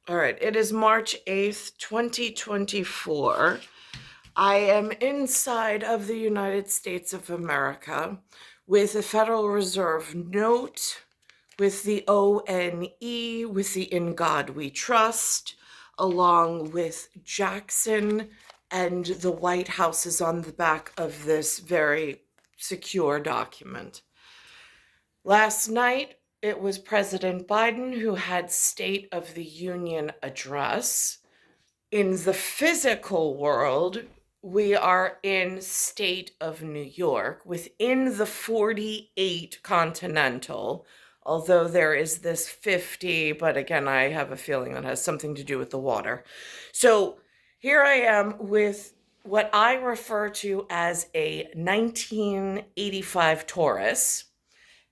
All right, it is March 8th, 2024. I am inside of the United States of America with the Federal Reserve note, with the ONE, with the In God We Trust, along with Jackson, and the White House is on the back of this very secure document. Last night, it was President Biden who had State of the Union address. In the physical world, we are in state of New York within the 48 continental, although there is this 50, but again, I have a feeling that has something to do with the water. So here I am with what I refer to as a 1985 Taurus.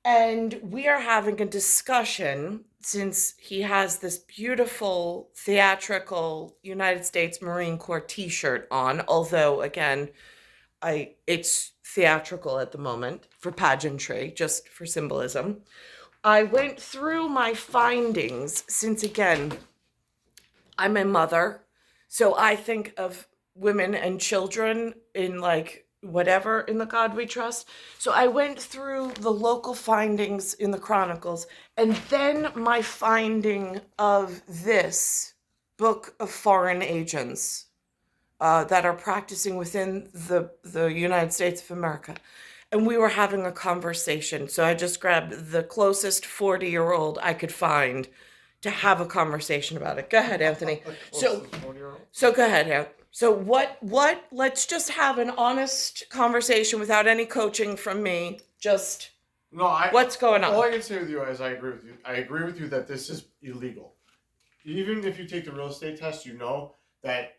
And we are having a discussion since he has this beautiful theatrical United States Marine Corps t-shirt on, although again, it's theatrical at the moment for pageantry, just for symbolism. I went through my findings since again, I'm a mother, so I think of women and children in like whatever in the God we trust. So I went through the local findings in the Chronicles and then my finding of this book of foreign agents that are practicing within the United States of America. And we were having a conversation. So I just grabbed the closest 40-year-old I could find to have a conversation about it. Go ahead, Anthony. So go ahead, Anthony. So what, let's just have an honest conversation without any coaching from me. Just what's going on? All I can say with you is I agree with you. I agree with you that this is illegal. Even if you take the real estate test, you know that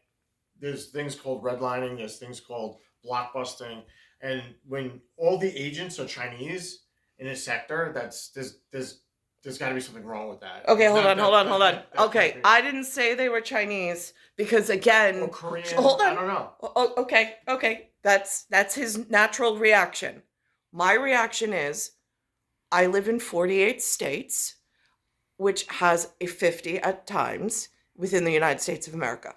there's things called redlining, there's things called blockbusting. And when all the agents are Chinese in a sector, there's got to be something wrong with that. Okay, hold on. Okay, I didn't say they were Chinese because again, or Korean. Hold on. I don't know. Okay. That's his natural reaction. My reaction is, I live in 48 states, which has a 50 at times within the United States of America.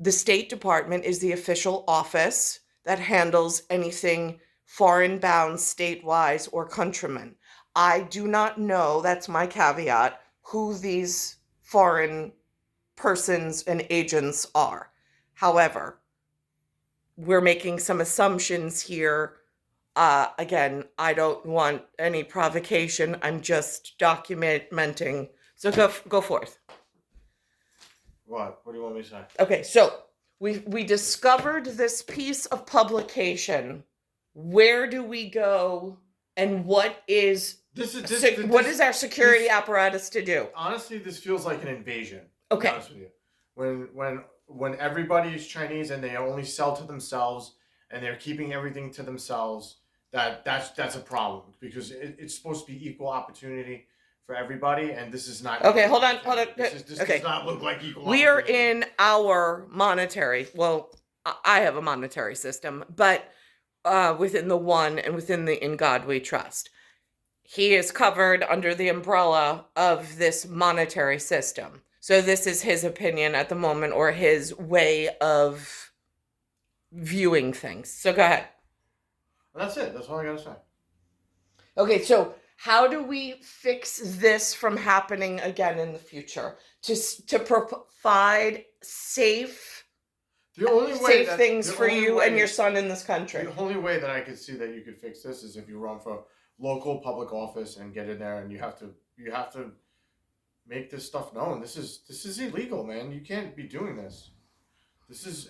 The State Department is the official office that handles anything foreign bound, state-wise, or countrymen. I do not know, that's my caveat, who these foreign persons and agents are. However, we're making some assumptions here. Again, I don't want any provocation. I'm just documenting. So go forth. What do you want me to say? Okay, so we discovered this piece of publication. Where do we go, and what is what is our security apparatus to do? Honestly, this feels like an invasion. Okay. To be honest with you. When everybody is Chinese and they only sell to themselves and they're keeping everything to themselves, that's a problem because it's supposed to be equal opportunity for everybody, and this is not. Okay, hold on. This does not look like equal. We are in our monetary. Well, I have a monetary system, but within the one and within the In God We Trust, he is covered under the umbrella of this monetary system. So this is his opinion at the moment, or his way of viewing things. So go ahead. That's it. That's all I gotta say. Okay, so how do we fix this from happening again in the future? To provide safe things for you and your son in this country. The only way that I could see that you could fix this is if you run for local public office and get in there, and you have to make this stuff known. This is illegal, man. You can't be doing this.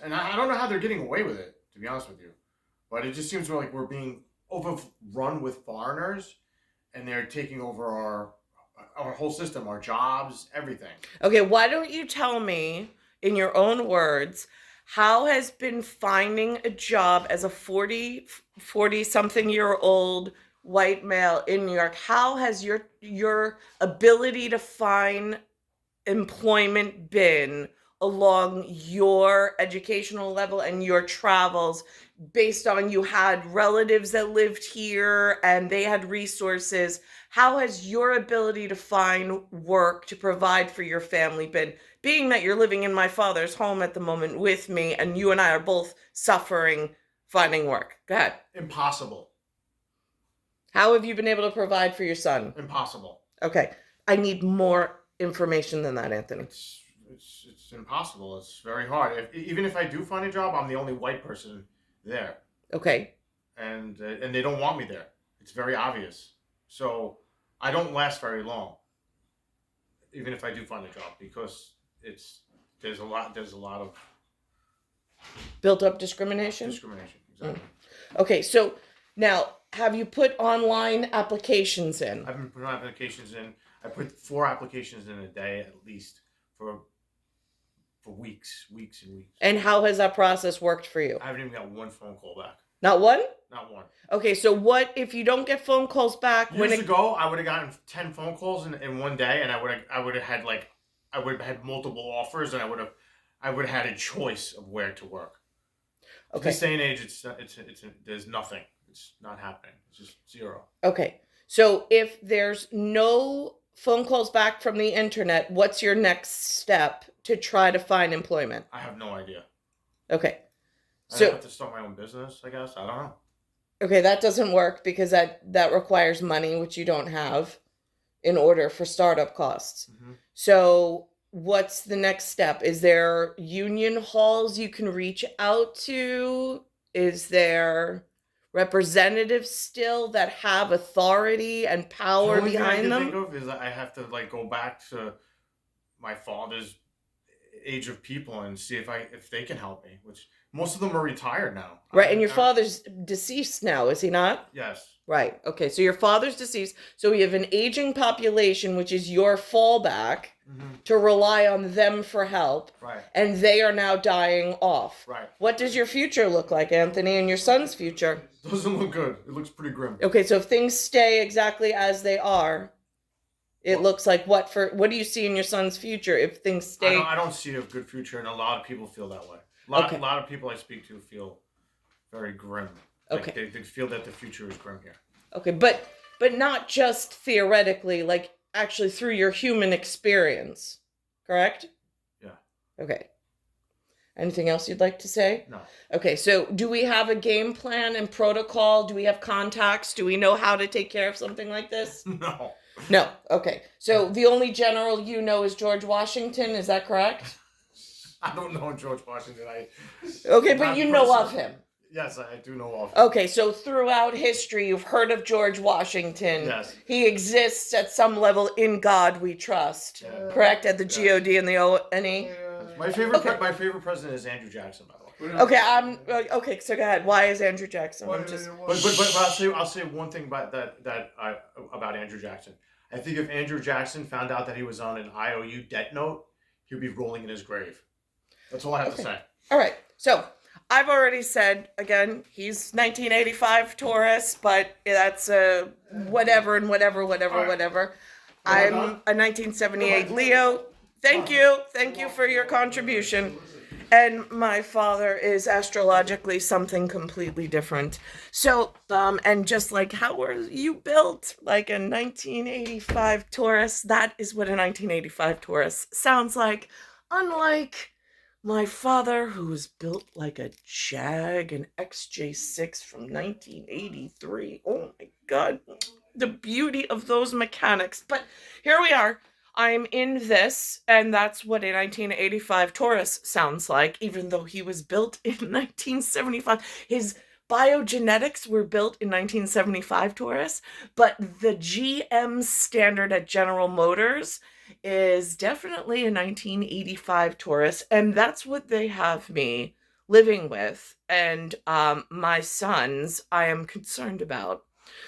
And I don't know how they're getting away with it, to be honest with you. But it just seems like we're being overrun with foreigners, and they're taking over our whole system, our jobs, everything. Okay, why don't you tell me, in your own words, how has been finding a job as a 40-something year old white male in New York, how has your ability to find employment been along your educational level and your travels based on you had relatives that lived here and they had resources. How has your ability to find work to provide for your family been, being that you're living in my father's home at the moment with me and you and I are both suffering finding work? Go ahead. Impossible. How have you been able to provide for your son? Impossible. Okay. I need more information than that, Anthony. It's impossible. It's very hard. Even if I do find a job, I'm the only white person there. Okay. And they don't want me there. It's very obvious. So I don't last very long, even if I do find a job, because there's a lot of Built up discrimination? discrimination. Exactly. Okay, so now have you put online applications in? I've been putting applications in. I put 4 applications in a day at least for weeks and weeks. And how has that process worked for you? I haven't even got one phone call back. Not one? Not one. Okay, so what if you don't get phone calls back? Years ago, I would have gotten 10 phone calls in one day, and I would have had multiple offers, and I would have had a choice of where to work. Okay. This day and age, it's there's nothing. It's not happening. It's just zero. Okay, so if there's no phone calls back from the internet, what's your next step to try to find employment? I have no idea. Okay. I So have to start my own business, I guess. I don't know. okay, that doesn't work because that requires money, which you don't have, in order for startup costs. Mm-hmm. So what's the next step? Is there union halls you can reach out to? Is there representatives still that have authority and power behind them? The only thing I can think of is that I have to go back to my father's age of people and see if they can help me, which most of them are retired now. Right, and your father's deceased now, is he not? Yes. Right. Okay, so your father's deceased. So we have an aging population, which is your fallback to rely on them for help. Right. And they are now dying off. Right. What does your future look like, Anthony, and your son's future? Doesn't look good. It looks pretty grim. Okay, so if things stay exactly as they are, it looks like what do you see in your son's future if things stay? I don't see a good future, and a lot of people feel that way. A lot of people I speak to feel very grim. Okay. They feel that the future is grim here. Okay, but not just theoretically, like actually through your human experience, correct? Yeah. Okay. Anything else you'd like to say? No. Okay, so do we have a game plan and protocol? Do we have contacts? Do we know how to take care of something like this? No. No. Okay. So the only general you know is George Washington, is that correct? I don't know George Washington. Okay, but you know of him. Yes, I do know of him. Okay, so throughout history, you've heard of George Washington. Yes. He exists at some level. In God we trust. Yeah. Correct? At the G-O-D and the O-N-E? My favorite president is Andrew Jackson, by the way. Okay, okay, so go ahead. Why is Andrew Jackson? But I'll say one thing about about Andrew Jackson. I think if Andrew Jackson found out that he was on an IOU debt note, he'd be rolling in his grave. That's all I have to say. All right. So I've already said, again, he's 1985 Taurus, but that's whatever and whatever. I'm a 1978 Leo. Thank you for your contribution. And my father is astrologically something completely different. So, and just like how were you built? Like a 1985 Taurus. That is what a 1985 Taurus sounds like. Unlike my father, who was built like a Jag, an XJ6 from 1983. Oh my God. The beauty of those mechanics. But here we are. I'm in this, and that's what a 1985 Taurus sounds like, even though he was built in 1975. His biogenetics were built in 1975 Taurus, but the GM standard at General Motors is definitely a 1985 Taurus, and that's what they have me living with, and my sons I am concerned about.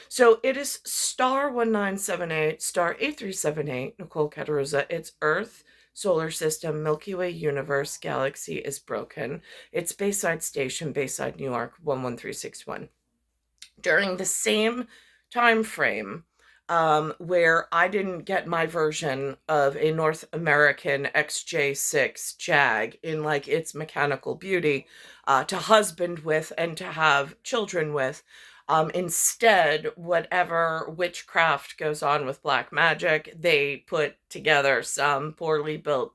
So it is star 1978, star 8378, Nicole Cataruzza. It's Earth, solar system, Milky Way universe, galaxy is broken. It's Bayside Station, Bayside, New York, 11361. During the same time frame, where I didn't get my version of a North American XJ6 Jag in like its mechanical beauty to husband with and to have children with. Instead, whatever witchcraft goes on with black magic, they put together some poorly built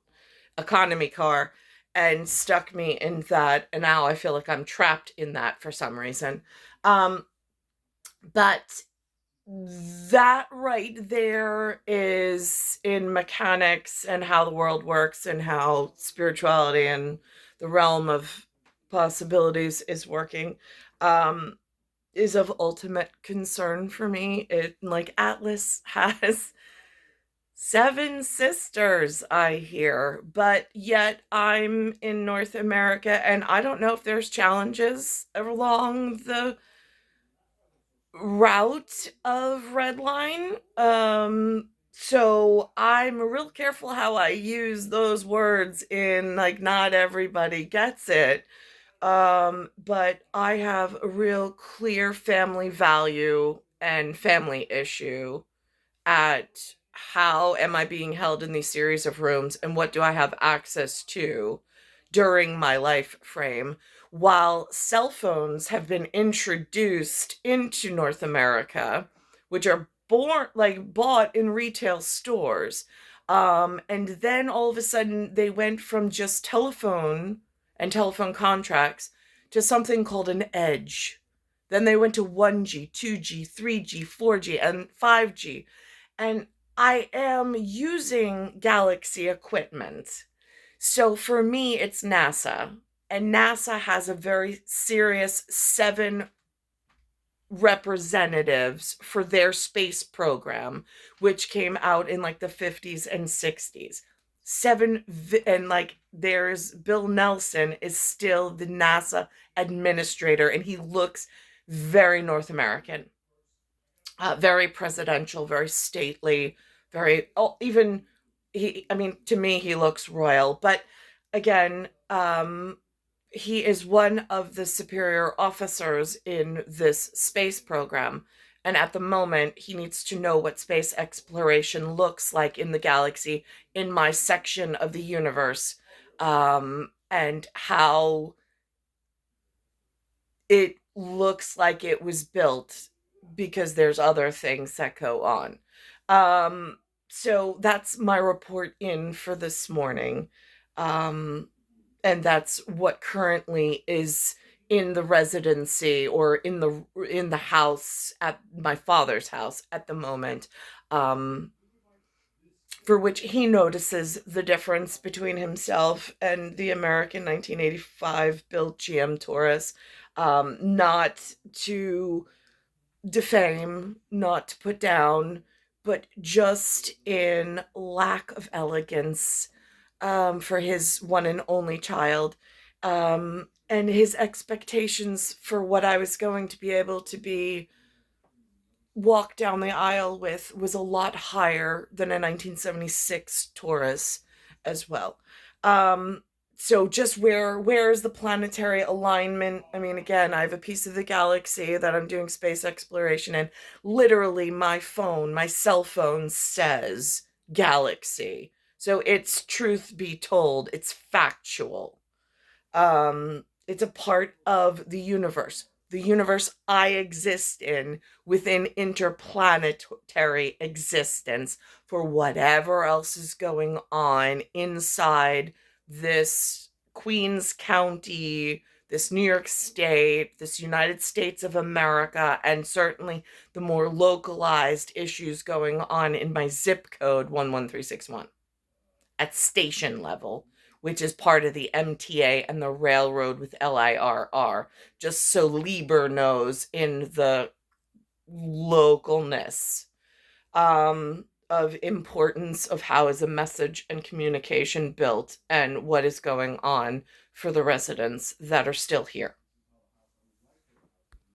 economy car and stuck me in that. And now I feel like I'm trapped in that for some reason. Um, but that right there is in mechanics and how the world works and how spirituality and the realm of possibilities is working. Um, is of ultimate concern for me. It like Atlas has seven sisters, I hear, but yet I'm in North America and I don't know if there's challenges along the route of red line. So I'm real careful how I use those words in like not everybody gets it. But I have a real clear family value and family issue at how am I being held in these series of rooms and what do I have access to during my life frame, while cell phones have been introduced into North America, which are bought in retail stores. And then all of a sudden they went from just telephone and telephone contracts to something called an edge. Then they went to 1G, 2G, 3G, 4G, and 5G. And I am using Galaxy equipment. So for me, it's NASA. And NASA has a very serious seven representatives for their space program, which came out in like the 50s and 60s. And like there's Bill Nelson is still the NASA administrator, and he looks very North American, very presidential, very stately, very even he. I mean, to me, he looks royal. But again, he is one of the superior officers in this space program. And at the moment, he needs to know what space exploration looks like in the galaxy, in my section of the universe, and how it looks like it was built because there's other things that go on. Um, so that's my report in for this morning. Um, and that's what currently is in the residency or in the house at my father's house at the moment. Um, for which he notices the difference between himself and the American 1985 built GM Taurus. Not to defame, not to put down, but just in lack of elegance, for his one and only child, and his expectations for what I was going to be able to be walk down the aisle with was a lot higher than a 1976 Taurus as well. Um, so just where is the planetary alignment? I mean, again, I have a piece of the galaxy that I'm doing space exploration in. Literally, my cell phone says galaxy. So it's truth be told, it's factual. It's a part of the universe I exist in within interplanetary existence for whatever else is going on inside this Queens County, this New York State, this United States of America, and certainly the more localized issues going on in my zip code 11361 at station level, which is part of the MTA and the railroad with LIRR, just so Lieber knows in the localness of importance of how is a message and communication built and what is going on for the residents that are still here.